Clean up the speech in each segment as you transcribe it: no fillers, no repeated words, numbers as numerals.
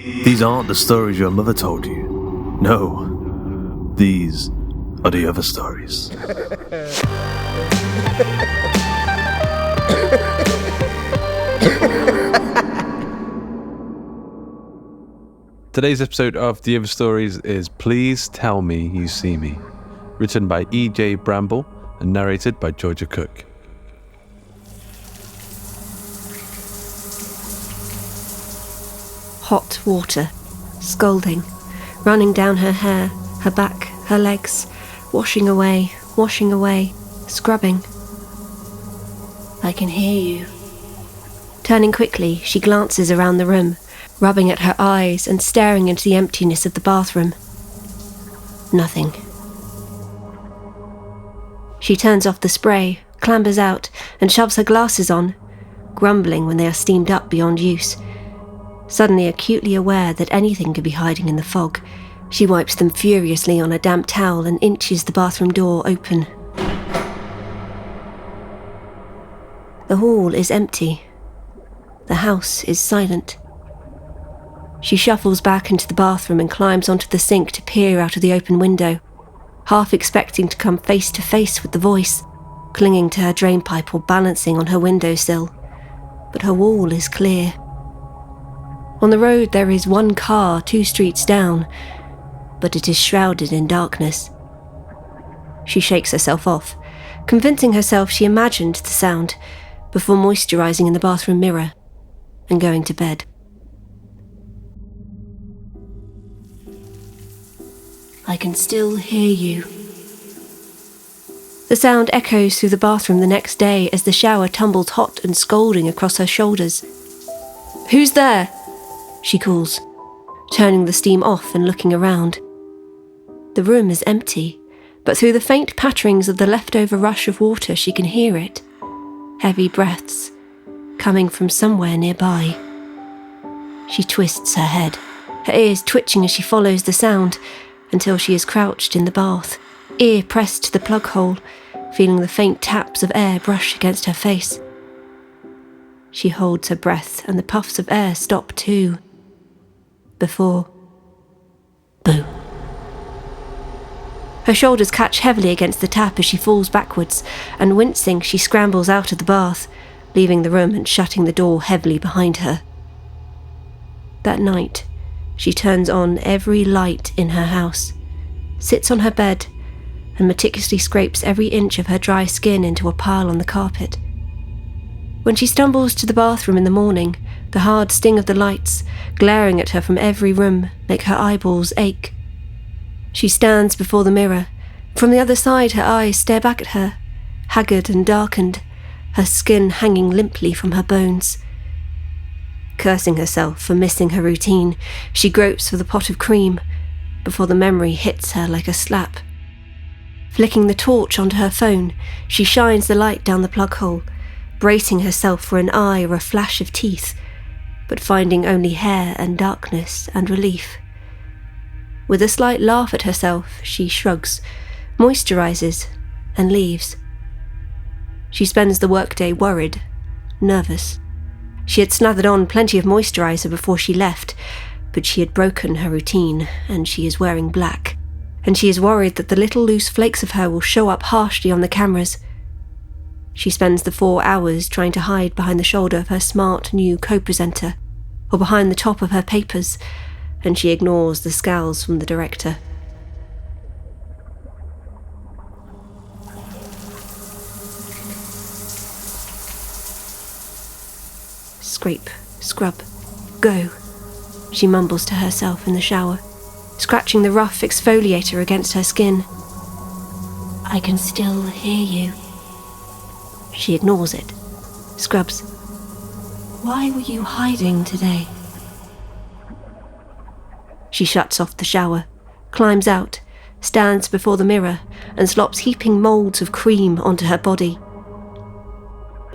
These aren't the stories your mother told you. No, these are the other stories. Today's episode of The Other Stories is Please Tell Me You See Me, written by E.J. Bramble and narrated by Georgia Cook. Hot water, scalding, running down her hair, her back, her legs, washing away, scrubbing. I can hear you. Turning quickly, she glances around the room, rubbing at her eyes and staring into the emptiness of the bathroom. Nothing. She turns off the spray, clambers out, and shoves her glasses on, grumbling when they are steamed up beyond use. Suddenly acutely aware that anything could be hiding in the fog, she wipes them furiously on a damp towel and inches the bathroom door open. The hall is empty. The house is silent. She shuffles back into the bathroom and climbs onto the sink to peer out of the open window, half expecting to come face to face with the voice, clinging to her drainpipe or balancing on her windowsill. But her wall is clear. On the road there is one car 2 streets down, but it is shrouded in darkness. She shakes herself off, convincing herself she imagined the sound, before moisturising in the bathroom mirror and going to bed. I can still hear you. The sound echoes through the bathroom the next day as the shower tumbles hot and scalding across her shoulders. Who's there? She calls, turning the steam off and looking around. The room is empty, but through the faint patterings of the leftover rush of water she can hear it. Heavy breaths, coming from somewhere nearby. She twists her head, her ears twitching as she follows the sound, until she is crouched in the bath, ear pressed to the plug hole, feeling the faint taps of air brush against her face. She holds her breath and the puffs of air stop too. Before... boom. Her shoulders catch heavily against the tap as she falls backwards, and wincing she scrambles out of the bath, leaving the room and shutting the door heavily behind her. That night, she turns on every light in her house, sits on her bed, and meticulously scrapes every inch of her dry skin into a pile on the carpet. When she stumbles to the bathroom in the morning, the hard sting of the lights, glaring at her from every room, make her eyeballs ache. She stands before the mirror. From the other side, her eyes stare back at her, haggard and darkened, her skin hanging limply from her bones. Cursing herself for missing her routine, she gropes for the pot of cream, before the memory hits her like a slap. Flicking the torch onto her phone, she shines the light down the plug hole, bracing herself for an eye or a flash of teeth, but finding only hair and darkness and relief. With a slight laugh at herself, she shrugs, moisturises, and leaves. She spends the workday worried, nervous. She had slathered on plenty of moisturiser before she left, but she had broken her routine, and she is wearing black, and she is worried that the little loose flakes of her will show up harshly on the cameras. She spends the 4 hours trying to hide behind the shoulder of her smart new co-presenter, or behind the top of her papers, and she ignores the scowls from the director. Scrape, scrub, go, she mumbles to herself in the shower, scratching the rough exfoliator against her skin. I can still hear you. She ignores it, scrubs. Why were you hiding today? She shuts off the shower, climbs out, stands before the mirror, and slops heaping moulds of cream onto her body.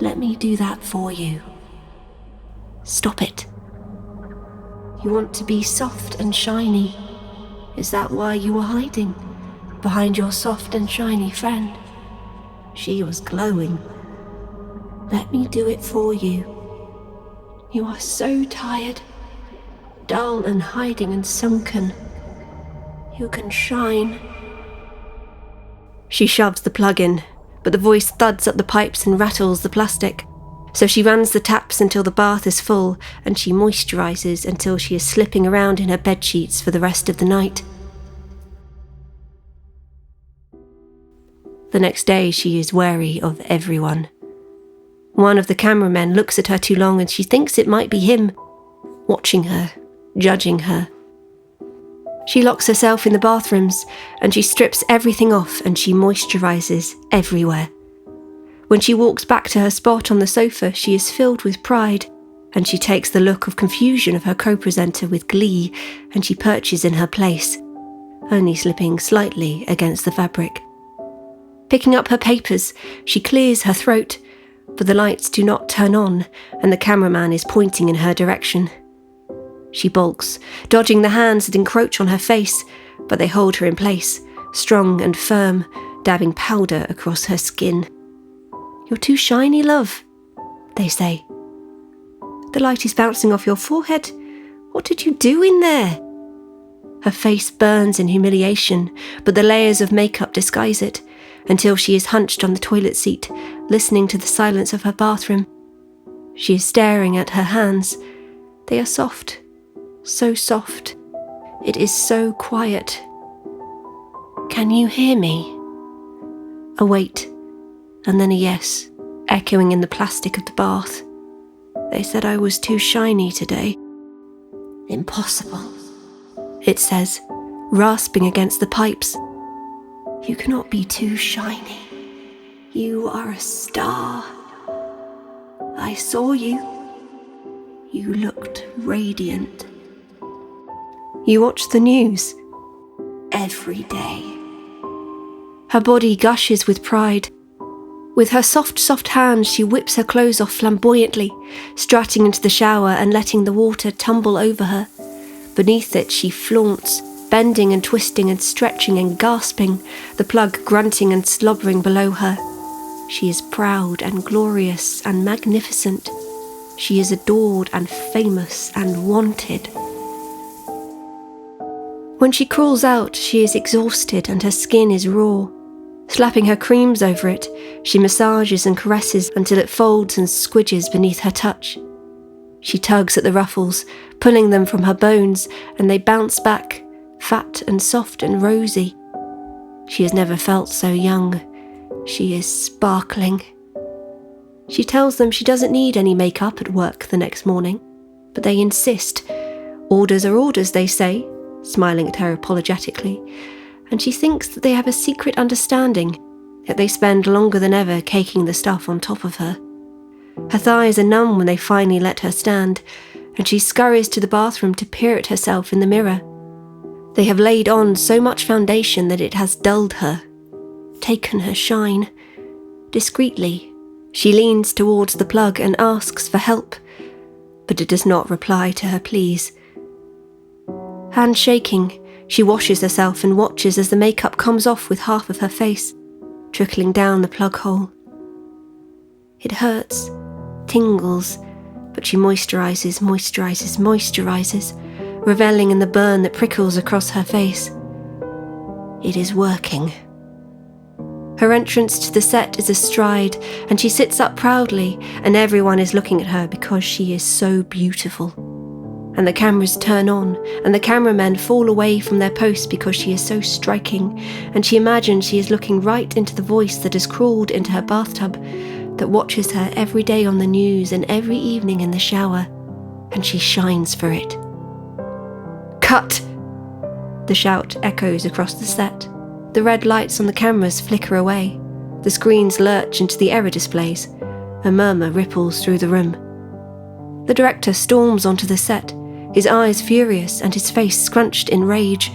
Let me do that for you. Stop it. You want to be soft and shiny. Is that why you were hiding? Behind your soft and shiny friend? She was glowing. Let me do it for you. You are so tired. dull and hiding and sunken. You can shine. She shoves the plug in, but the voice thuds up the pipes and rattles the plastic. So she runs the taps until the bath is full, and she moisturises until she is slipping around in her bedsheets for the rest of the night. The next day she is wary of everyone. One of the cameramen looks at her too long and she thinks it might be him, watching her, judging her. She locks herself in the bathrooms and she strips everything off and she moisturises everywhere. When she walks back to her spot on the sofa, she is filled with pride, and she takes the look of confusion of her co-presenter with glee, and she perches in her place, only slipping slightly against the fabric. Picking up her papers, she clears her throat, but the lights do not turn on, and the cameraman is pointing in her direction. She balks, dodging the hands that encroach on her face, but they hold her in place, strong and firm, dabbing powder across her skin. "You're too shiny, love," they say. "The light is bouncing off your forehead. What did you do in there?" Her face burns in humiliation, but the layers of makeup disguise it, until she is hunched on the toilet seat, listening to the silence of her bathroom. She is staring at her hands. They are soft, so soft. It is so quiet. "Can you hear me?" A wait, and then a yes, echoing in the plastic of the bath. "They said I was too shiny today." "Impossible," it says, rasping against the pipes. "You cannot be too shiny. You are a star. I saw you. You looked radiant." "You watch the news?" "Every day." Her body gushes with pride. With her soft hands, she whips her clothes off flamboyantly, strutting into the shower and letting the water tumble over her. Beneath it, she flaunts, bending and twisting and stretching and gasping, the plug grunting and slobbering below her. She is proud and glorious and magnificent. She is adored and famous and wanted. When she crawls out, she is exhausted and her skin is raw. Slapping her creams over it, she massages and caresses until it folds and squidges beneath her touch. She tugs at the ruffles, pulling them from her bones, and they bounce back, fat and soft and rosy. She has never felt so young. She is sparkling. She tells them she doesn't need any makeup at work the next morning, but they insist. Orders are orders, they say, smiling at her apologetically, and she thinks that they have a secret understanding, that they spend longer than ever caking the stuff on top of her. Her thighs are numb when they finally let her stand, and she scurries to the bathroom to peer at herself in the mirror. They have laid on so much foundation that it has dulled her, taken her shine. Discreetly, she leans towards the plug and asks for help, but it does not reply to her pleas. Hand shaking, she washes herself and watches as the makeup comes off with half of her face, trickling down the plug hole. It hurts, tingles, but she moisturises, reveling in the burn that prickles across her face. It is working. Her entrance to the set is a stride, and she sits up proudly, and everyone is looking at her because she is so beautiful. And the cameras turn on, and the cameramen fall away from their posts because she is so striking, and she imagines she is looking right into the voice that has crawled into her bathtub, that watches her every day on the news and every evening in the shower, and she shines for it. "Cut!" The shout echoes across the set. The red lights on the cameras flicker away. The screens lurch into the error displays. A murmur ripples through the room. The director storms onto the set, his eyes furious and his face scrunched in rage.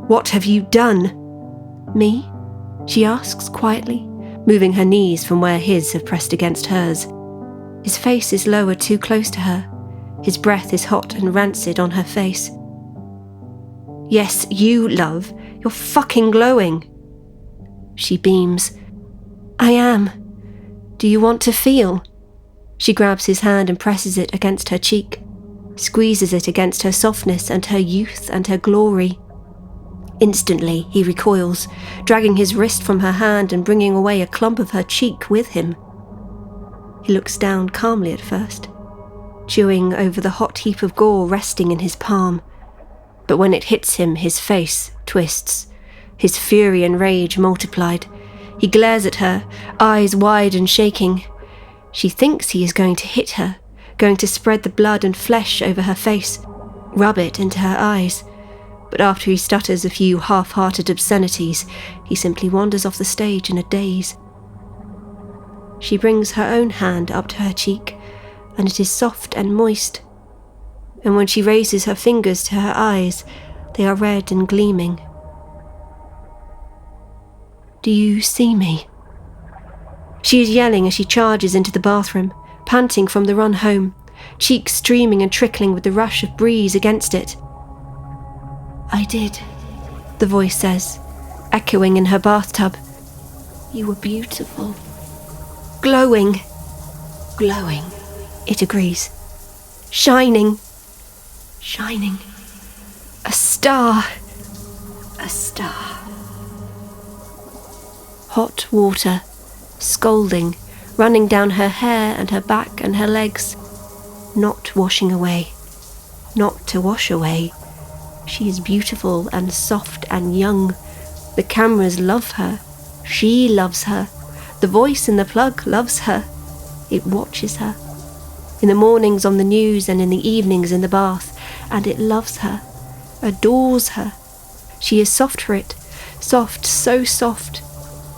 "What have you done?" "Me?" she asks quietly, moving her knees from where his have pressed against hers. His face is lowered too close to her. His breath is hot and rancid on her face. "Yes, you, love. You're fucking glowing." She beams. "I am. Do you want to feel?" She grabs his hand and presses it against her cheek. squeezes it against her softness and her youth and her glory. Instantly, he recoils, dragging his wrist from her hand and bringing away a clump of her cheek with him. He looks down calmly at first, chewing over the hot heap of gore resting in his palm. But when it hits him, his face twists, his fury and rage multiplied. He glares at her, eyes wide and shaking. She thinks he is going to hit her, going to spread the blood and flesh over her face, rub it into her eyes. But after he stutters a few half-hearted obscenities, he simply wanders off the stage in a daze. She brings her own hand up to her cheek, and it is soft and moist. And when she raises her fingers to her eyes, they are red and gleaming. "Do you see me?" She is yelling as she charges into the bathroom, panting from the run home, cheeks streaming and trickling with the rush of breeze against it. "I did," the voice says, echoing in her bathtub. "You were beautiful." "Glowing." "Glowing," it agrees. "Shining." "Shining." "A star." "A star." Hot water, scalding, running down her hair and her back and her legs. Not washing away. Not to wash away. She is beautiful and soft and young. The cameras love her. She loves her. The voice in the plug loves her. It watches her. In the mornings on the news and in the evenings in the bath. And it loves her. Adores her. She is soft for it. Soft, so soft.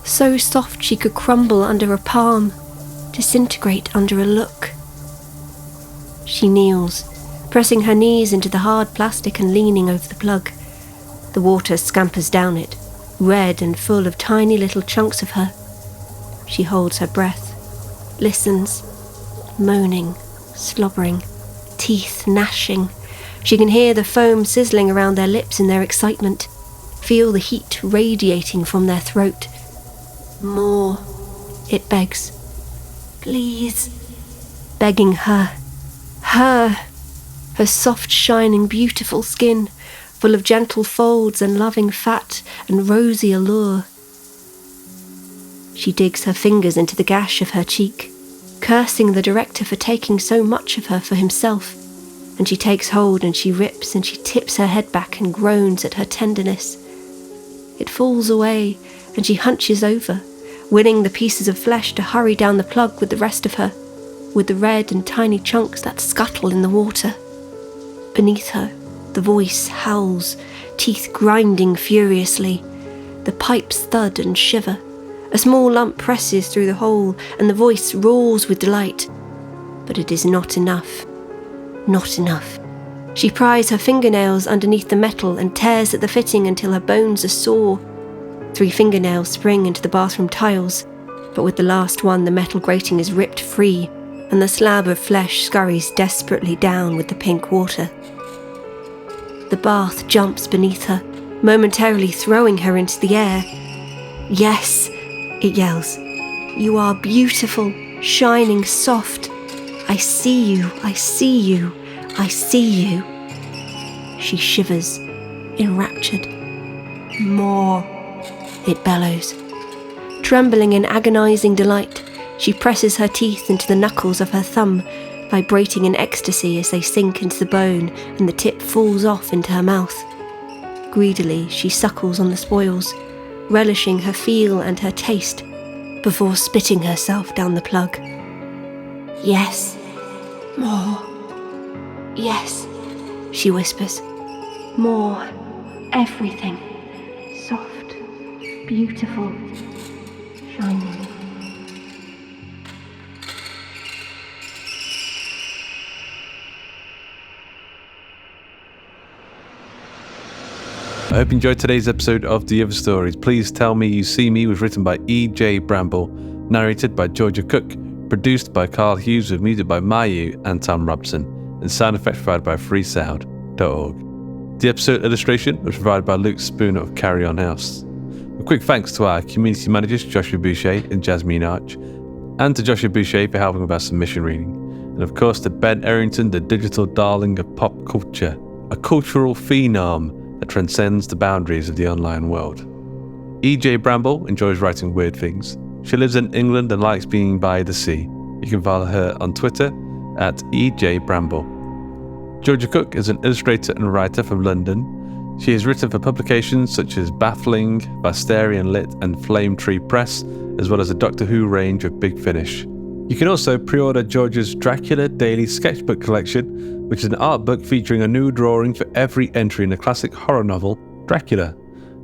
So soft she could crumble under a palm. Disintegrate under a look. She kneels, pressing her knees into the hard plastic and leaning over the plug. The water scampers down it, red and full of tiny little chunks of her. She holds her breath, listens, moaning, slobbering, teeth gnashing. She can hear the foam sizzling around their lips in their excitement, feel the heat radiating from their throat. "More," it begs. "Please." Begging her. Her soft, shining, beautiful skin, full of gentle folds and loving fat and rosy allure. She digs her fingers into the gash of her cheek, cursing the director for taking so much of her for himself, and she takes hold and she rips and she tips her head back and groans at her tenderness. It falls away and she hunches over, willing the pieces of flesh to hurry down the plug with the rest of her, with the red and tiny chunks that scuttle in the water. Beneath her, the voice howls, teeth grinding furiously. The pipes thud and shiver. A small lump presses through the hole, and the voice roars with delight. But it is not enough. Not enough. She pries her fingernails underneath the metal and tears at the fitting until her bones are sore. 3 fingernails spring into the bathroom tiles, but with the last one the metal grating is ripped free, and the slab of flesh scurries desperately down with the pink water. The bath jumps beneath her, momentarily throwing her into the air. "Yes," it yells. "You are beautiful, shining, soft. I see you, I see you, I see you." She shivers, enraptured. "More," it bellows. Trembling in agonizing delight, she presses her teeth into the knuckles of her thumb, vibrating in ecstasy as they sink into the bone and the tip falls off into her mouth. Greedily, she suckles on the spoils, relishing her feel and her taste, before spitting herself down the plug. "Yes, more. Yes," she whispers. "More. Everything. Soft, beautiful, shining." I hope you enjoyed today's episode of The Other Stories. Please Tell Me You See Me was written by E.J. Bramble, narrated by Georgia Cook, produced by Carl Hughes with music by Mayu and Tom Robson, and sound effects provided by freesound.org. The episode illustration was provided by Luke Spooner of Carry On House. A quick thanks to our community managers Joshua Boucher and Jasmine Arch, and to Joshua Boucher for helping with our submission reading. And of course to Ben Errington, the digital darling of pop culture, a cultural phenom that transcends the boundaries of the online world. E.J. Bramble enjoys writing weird things. She lives in England and likes being by the sea. You can follow her on Twitter at E.J. Bramble. Georgia Cook is an illustrator and writer from London. She has written for publications such as Baffling, Bastarian Lit and Flame Tree Press, as well as a Doctor Who range of Big Finish. You can also pre-order Georgia's Dracula Daily Sketchbook Collection, which is an art book featuring a new drawing for every entry in the classic horror novel, Dracula.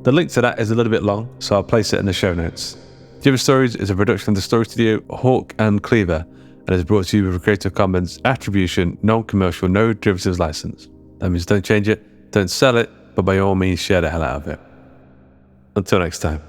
The link to that is a little bit long, so I'll place it in the show notes. The Other Stories is a production of the story studio Hawk and Cleaver, and is brought to you with a Creative Commons Attribution, Non-Commercial, No Derivatives license. That means don't change it, don't sell it, but by all means share the hell out of it. Until next time.